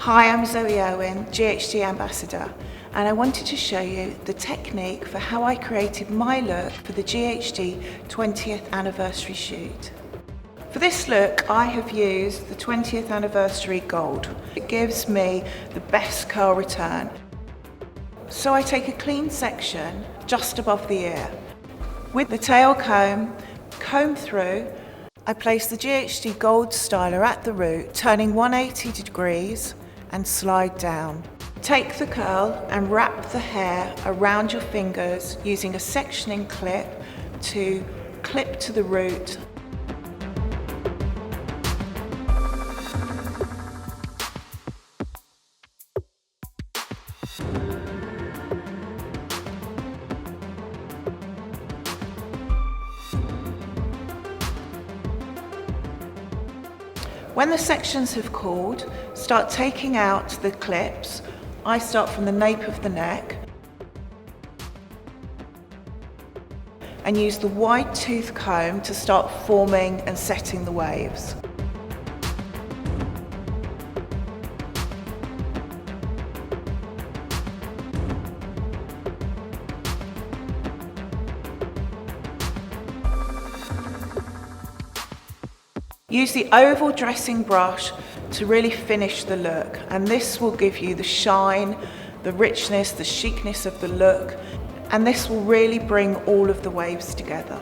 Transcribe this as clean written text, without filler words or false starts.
Hi, I'm Zoe Irwin, GHD Ambassador, and I wanted to show you the technique for how I created my look for the GHD 20th anniversary shoot. For this look, I have used the 20th anniversary gold. It gives me the best curl return. So I take a clean section just above the ear. With the tail comb through, I place the GHD gold styler at the root, turning 180 degrees and slide down. Take the curl and wrap the hair around your fingers using a sectioning clip to clip to the root. When the sections have cooled, start taking out the clips. I start from the nape of the neck and use the wide tooth comb to start forming and setting the waves. Use the oval dressing brush to really finish the look, and this will give you the shine, the richness, the chicness of the look, and this will really bring all of the waves together.